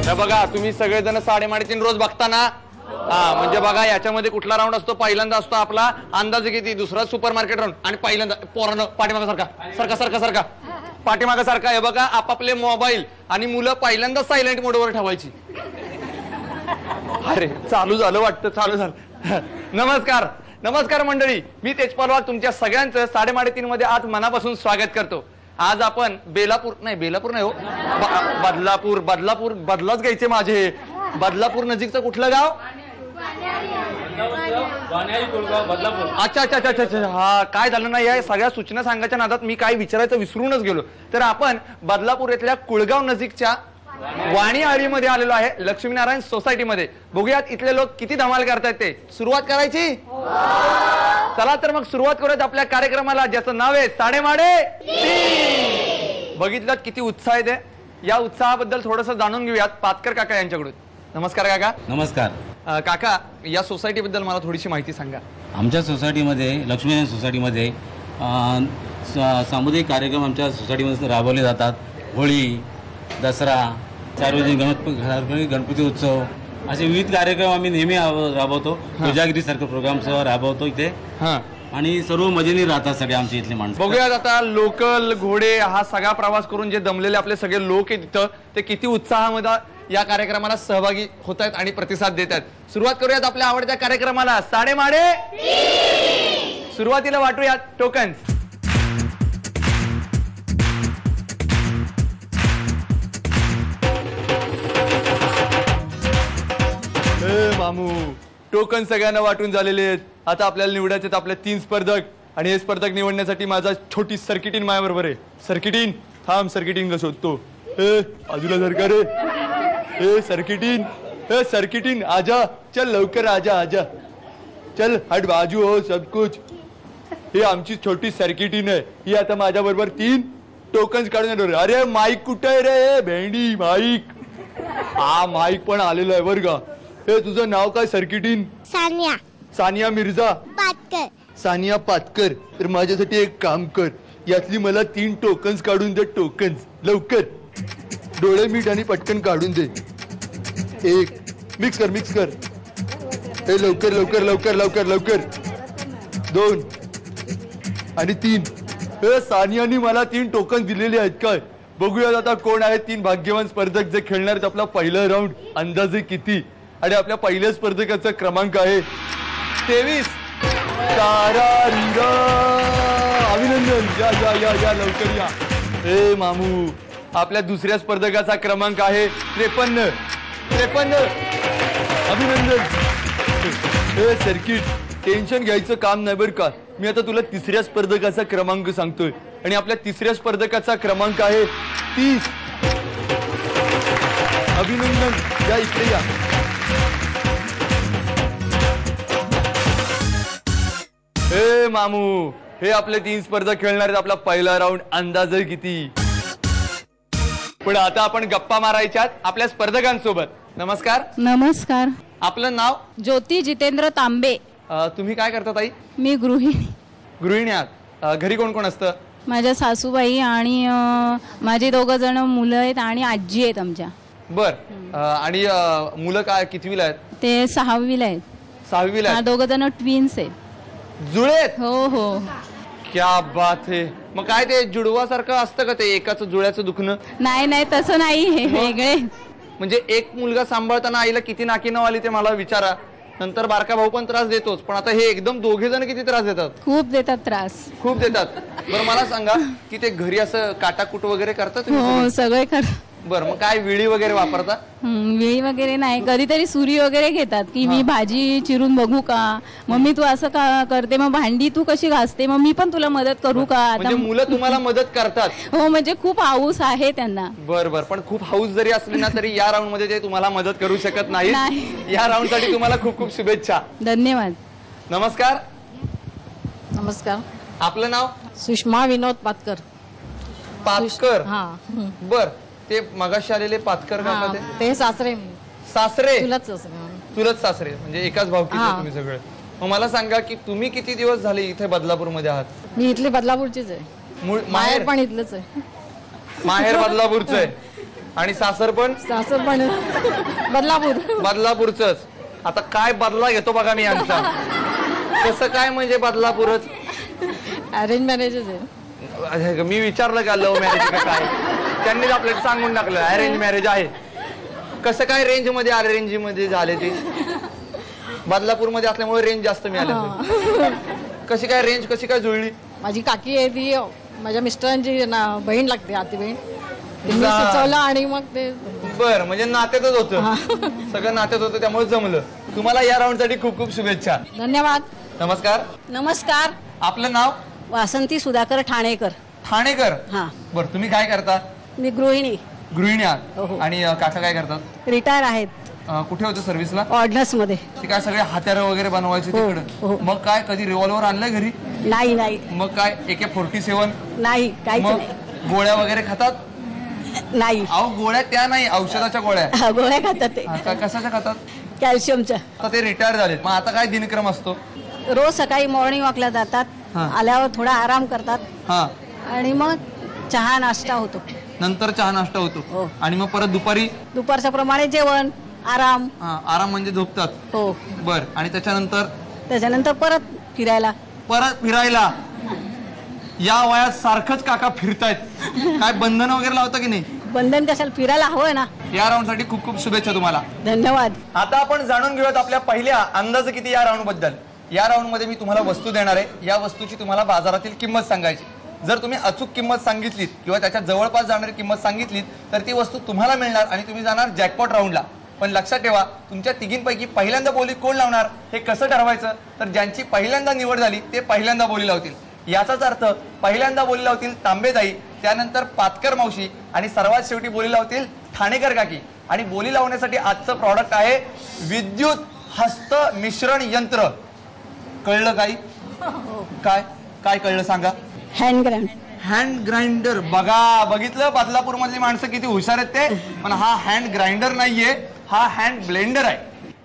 हे बघा तुम्ही सगळेजण 3:30 रोज बघता ना? हा म्हणजे बघा याच्यामध्ये कुठला राऊंड असतो? पहिल्यांदा असतो आपला अंदाजे किती, दुसरा सुपरमार्केट राऊंड आणि पहिल्यांदा पोरांनो पाठीमागा सारखा पाठीमागा सारखा. हे बघा आपापले मोबाईल आणि मुलं पहिल्यांदा सायलेंट मोडवर ठेवायची. अरे चालू झालं वाटतं, चालू झालं. नमस्कार मंडळी, मी तेजपाल वाघ तुमच्या सगळ्यांचं 3:30 मध्ये आज मनापासून स्वागत करतो. आज आपण बेलापूर नाही हो, बदलाच घ्यायचे माझे. बदलापूर नजीकचं कुठलं गाव? अच्छा. हा काय झालं ना, या सगळ्या सूचना सांगायच्या नादात मी काय विचारायचं विसरूनच गेलो. तर आपण बदलापूर येथल्या कुळगाव नजीकच्या वाणी आळीमध्ये आलेलो आहे, लक्ष्मीनारायण सोसायटीमध्ये. बघूयात इथले लोक किती धमाल करतायत ते. सुरुवात करायची? चला तर मग सुरुवात करूयात आपल्या कार्यक्रमाला, ज्याचं नाव आहे साडेमाडे. बघितलं किती उत्साह आहे ते. या उत्साहाबद्दल थोडंसं जाणून घेऊयात पातकर काका यांच्याकडून. नमस्कार काका. नमस्कार काका, या सोसायटीबद्दल मला थोडीशी माहिती सांगा. आमच्या सोसायटीमध्ये, लक्ष्मीनारायण सोसायटीमध्ये सामुदायिक कार्यक्रम आमच्या सोसायटीमध्ये राबवले जातात. होळी, दसरा, गणपती उत्सव असे विविध कार्यक्रम आम्ही नेहमी राबवतो. कोजागिरीसारखं प्रोग्राम राबवतो इथे. आणि सर्व मजेने राहतात सगळे आमचे इथले माणसं. बघूयात आता लोकल घोडे हा सगळा प्रवास करून जे दमलेले आपले सगळे लोक आहेत तिथं, ते किती उत्साहामध्ये या कार्यक्रमाला सहभागी होत आहेत आणि प्रतिसाद देत आहेत. सुरुवात करूयात आपल्या आवडत्या कार्यक्रमाला, साडेमाडे. सुरुवातीला वाटूयात टोकन्स. मामू, टोकन सगळ्यांना वाटून झालेले आहेत. आता आपल्याला निवडायचे आपले 3 स्पर्धक आणि हे स्पर्धक निवडण्यासाठी माझा छोटी सर्किटीन माझ्या बरोबर आहे. सर्किटीन थांब, सर्किटीनला शोधतो. बाजूला सरकार आहे. सर्किटीन आजा, चल लवकर आजा. चल हट बाजू हो सब कुछ. हे आमची छोटी सर्किटीन आहे. ही आता माझ्या बरोबर 3 टोकन्स काढून येणार. अरे माईक कुठे आहे रे भेंडी? माईक पण आलेलो आहे बरं का. हे तुझं नाव काय सर्किटीन? सानिया मिर्झा पातकर. तर माझ्यासाठी एक काम कर, यातली मला 3 टोकन्स काढून दे. टोकन्स लवकर, डोळे मीठ आणि पटकन काढून दे. 1 मिक्स कर. हे लवकर 2 आणि 3. हे सानियानी मला 3 टोकन दिलेले आहेत काय? बघूयात आता कोण आहेत 3 भाग्यवान स्पर्धक जे खेळणार आहेत आपला पहिला राऊंड. अंदाजे किती? आणि आपल्या पहिल्या स्पर्धकाचा क्रमांक आहे 23. अभिनंदन. या लवकर या. हे मामू, आपल्या दुसऱ्या स्पर्धकाचा क्रमांक आहे 53. अभिनंदन. हे सर्किट, टेन्शन घ्यायचं काम नाही बरं का. मी आता तुला तिसऱ्या स्पर्धकाचा क्रमांक सांगतोय आणि आपल्या तिसऱ्या स्पर्धकाचा क्रमांक आहे 30. अभिनंदन. या इकडे या. हे मामू, हे आपले 3 स्पर्धक खेळणार आहेत आपला पहिला राऊंड. अंदाजे किती? पण आता आपण गप्पा मारायच्यात आपल्या स्पर्धकांसोबत. नमस्कार. आपलं नाव? ज्योती जितेंद्र तांबे. तुम्ही काय करता ताई? मी गृहिणी आहात. घरी कोण कोण असतं? माझ्या सासूबाई आणि माझे 2 जण मुलं आहेत आणि आजी आहेत आमच्या. बर. आणि मुलं काय कितवीला आहेत? ते 6वीला आहेत. 6वीला आहेत. 2 जण ट्विन्स आहेत. जुळेत? हो. क्या बात है. मग काय ते जुडवासारखं असतं का ते एकाच जुळ्याचं दुखणं? नाही तसं नाही, हे वेगळे. म्हणजे एक मुलगा सांभाळताना आईला किती नाकी नऊ आली ते मला विचारा. नंतर बारका भाऊ पण त्रास देतोच, पण आता हे एकदम 2 जण किती त्रास देतात? खूप देतात त्रास. बरं मला सांगा की ते घरी असं काटाकुट वगैरे करतात? हो सगळे कर. बरं, मग काय विळी वगैरे वापरता? विळी वगैरे नाही, कधीतरी सुरी वगैरे घेतात की मी भाजी चिरून बघू का, मम्मी तू असं का करते, मग भांडी तू कशी घासते, मग मी पण तुला मदत करू का? म्हणजे मुलं तुम्हाला मदत करतात? हो, म्हणजे खूप हाऊस आहे त्यांना. बरं, पण खूप हाऊस जरी असली ना तरी या राऊंड मध्ये ते तुम्हाला मदत करू शकत नाही. या राऊंड साठी तुम्हाला खूप खूप शुभेच्छा. धन्यवाद. नमस्कार. आपलं नाव? सुषमा विनोद पातकर. बर. ते मगाशी आलेले पातकर काका ते सासरे. चुलत सासरे म्हणजे एकाच भावकीचे तुम्ही सगळे. मग मला सांगा की तुम्ही किती दिवस झाले इथे बदलापूर मध्ये आहात? मी इथली बदलापूरचीच आहे. माहेर पण इथलंच आहे. माहेर बदलापूरचं आहे. आणि सासर पण सासर पण बदलापूर. बदलापूरच. आता काय बदला घेतो बघा मी यांचा. कसं काय म्हणजे बदलापूरच? अरेंज मॅरेजच आहे. मी विचारलं का लव्ह मॅरेज का काय, त्यांनीच आपल्याला सांगून टाकलं अरेंज मॅरेज आहे. कसं काय रेंज मध्ये अरेंज मध्ये झाले ते? बदलापूर मध्ये असल्यामुळे रेंज जास्त मिळाली. कशी काय रेंज कशी काय जुळली? माझी काकी आहे ती माझ्या मिस्टरांची बहीण लागते, आती बहीण. तिने सुचवलं आणि मग ते. बर, म्हणजे नात्यातच होतं सगळं, नात्यात होतं त्यामुळे जमलं. तुम्हाला या राऊंड साठी खूप खूप शुभेच्छा. धन्यवाद. नमस्कार. नमस्कार. आपलं नाव? वासंती सुधाकर ठाणेकर. ठाणेकर. हा. बर, तुम्ही काय करता? मी गृहिणी. गृहिणी हो, आहात. हो. आणि काका काय करतात? रिटायर आहेत. कुठे होते सर्व्हिसला? ऑर्डनन्स मध्ये. ते काय सगळे हत्यारं वगैरे बनवायचे हो, तिकडे? हो. मग काय कधी रिव्हॉल्वर आणलंय घरी? नाही नाही मग काय AK-47? नाही, काहीच मग नाही. गोळ्या वगैरे खातात? नाही. अहो गोळ्या त्या नाही, औषधाच्या गोळ्या. हा, गोळ्या खातात ते. कशाच्या खातात? कॅल्शियमच्या. आता ते रिटायर झालेत, मग आता काय दिनक्रम असतो? रोज सकाळी मॉर्निंग वॉकला जातात. हा. आल्यावर थोडा आराम करतात हा. आणि मग चहा नाश्ता होतो. नंतर चहा नाश्ता होतो. हो. आणि मग परत दुपारी? दुपारच्या प्रमाणे जेवण, आराम. आराम म्हणजे झोपतात? हो. बर, आणि त्याच्यानंतर परत फिरायला. परत फिरायला? या वयात सारखंच काका फिरतायत. काय बंधन वगैरे लावता की नाही? बंधन कशाला, फिरायला हवं ना. या राऊंड साठी खूप खूप शुभेच्छा तुम्हाला. धन्यवाद. आता आपण जाणून घेऊयात आपल्या पहिल्या अंदाज किती या राऊंड बद्दल. या राऊंड मध्ये मी तुम्हाला वस्तू देणार आहे. या वस्तूची तुम्हाला बाजारातील किंमत सांगायची. जर तुम्ही अचूक किंमत सांगितलीत किंवा त्याच्या जवळपास जाणारी किंमत सांगितलीत तर ती वस्तू तुम्हाला मिळणार आणि तुम्ही जाणार जॅकपॉट राऊंडला. पण लक्षात ठेवा, तुमच्या तिघींपैकी पहिल्यांदा बोली कोण लावणार हे कसं ठरवायचं? तर ज्यांची पहिल्यांदा निवड झाली ते पहिल्यांदा बोली लावतील. याचाच अर्थ पहिल्यांदा बोली लावतील तांबेताई, त्यानंतर पातकर मावशी आणि सर्वात शेवटी बोली लावतील ठाणेकर काकी. आणि बोली लावण्यासाठी आजचं प्रॉडक्ट आहे विद्युत हस्त मिश्रण यंत्र. कळलं काही? काय काय कळलं सांगा? Hand grind. Hand grinder. बघा, बघितलं बदलापूर मधली माणसं किती हुशार आहेत ते. पण हा हँड ग्राइंडर नाहीये, हा हँड ब्लेंडर आहे.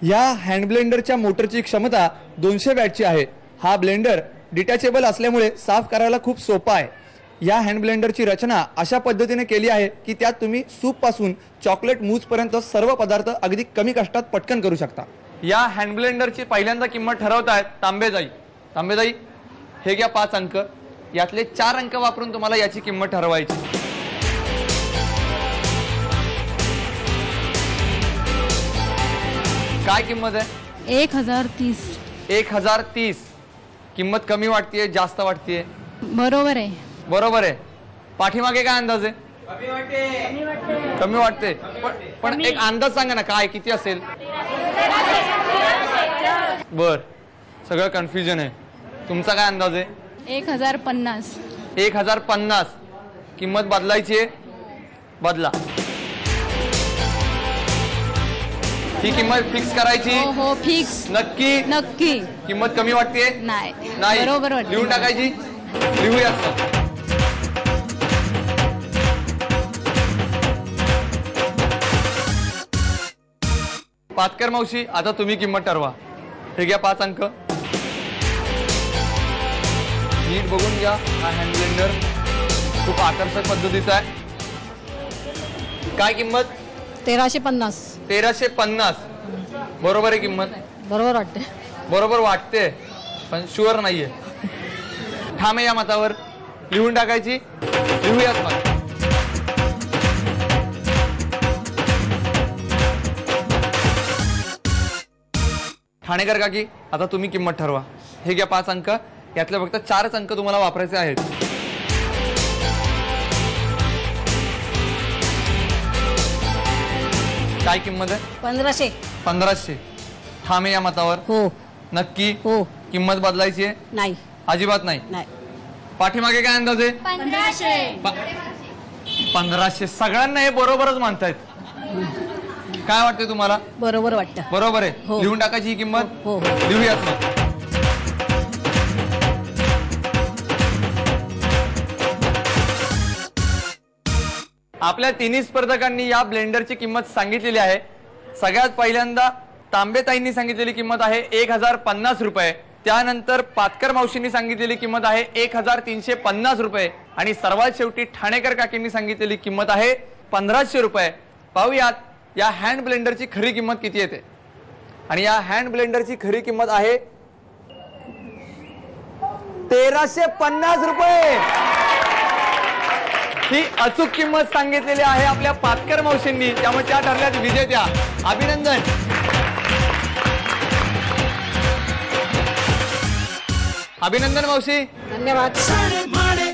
या हँड ब्लेंडरच्या मोटरची क्षमता 200 वॅटची आहे. हा ब्लेंडर डिटॅचेबल असल्यामुळे साफ करायला खूप सोपा आहे. या हँड ब्लेंडरची रचना अशा पद्धतीने केली आहे की त्यात तुम्ही सूप पासून चॉकलेट मूज पर्यंत सर्व पदार्थ अगदी कमी कष्टात पटकन करू शकता. या हँड ब्लेंडरची पहिल्यांदा किंमत ठरवतायत तांबेताई. तांबेताई, हे घ्या 5 अंक. यातले 4 अंक वापरून तुम्हाला याची किंमत ठरवायची. काय किंमत आहे? 1030. 1030. किंमत कमी वाटतेय जास्त वाटतेय? बरोबर आहे. बरोबर आहे. पाठीमागे काय अंदाज आहे? कमी वाटते. पण एक अंदाज सांगा ना, काय किती असेल? बर, सगळं कन्फ्युजन आहे. तुमचा काय अंदाज आहे? 1050. 1050. किंमत बदलायची आहे? बदला. ही किंमत फिक्स करायची? हो, फिक्स. नक्की? नक्की. किंमत कमी वाटते? नाही. नाही. बरोबर वाटते. लिहून टाकायची? लिहूयात. पातकर मावशी, आता तुम्ही किंमत ठरवा. हे घ्या 5 अंक. नीट बघून घ्या. हा हँड ब्लेंडर खूप आकर्षक पद्धतीचा आहे. काय किंमत? 1350. 1350. बरोबर आहे किंमत? बरोबर वाटते. बरोबर वाटते पण शुअर नाहीये. ठाम आहे या मतावर? लिहून टाकायची? लिहूयात मग. ठाणेकर काकी, आता तुम्ही किंमत ठरवा. हे घ्या 5 अंक. यातले फक्त 4च अंक तुम्हाला वापरायचे आहेत. काय किंमत आहे? 1500. 1500. ठाम आहे या मतावर? हो. नक्की? हो. किंमत बदलायची आहे? नाही. अजिबात नाही. नाही. पाठीमागे काय अंदाज आहे? 1500. सगळ्यांना हे बरोबरच म्हणतायत. काय वाटतंय तुम्हाला? बरोबर वाटतं. बरोबर आहे. हो. लिहून टाकायची ही किंमत? हो. लिहूयात मग. आपल्या तिन्ही स्पर्धकांनी या ब्लेंडरची किंमत सांगितलेली आहे. सगळ्यात पहिल्यांदा तांबेताईंनी सांगितलेली किंमत आहे 1050 रुपये. त्यानंतर पातकर मावशींनी सांगितलेली किंमत आहे 1350 रुपये. आणि सर्वात शेवटी ठाणेकर काकींनी सांगितलेली किंमत आहे 1500 रुपये. पाहूयात या हँड ब्लेंडरची खरी किंमत किती येते. आणि या हँड ब्लेंडरची खरी किंमत आहे 1350 रुपये. ही अचूक किंमत सांगितलेली आहे आपल्या पातकर मावशींनी, त्यामुळे त्या ठरल्यात विजेत्या. अभिनंदन. अभिनंदन मावशी. धन्यवाद.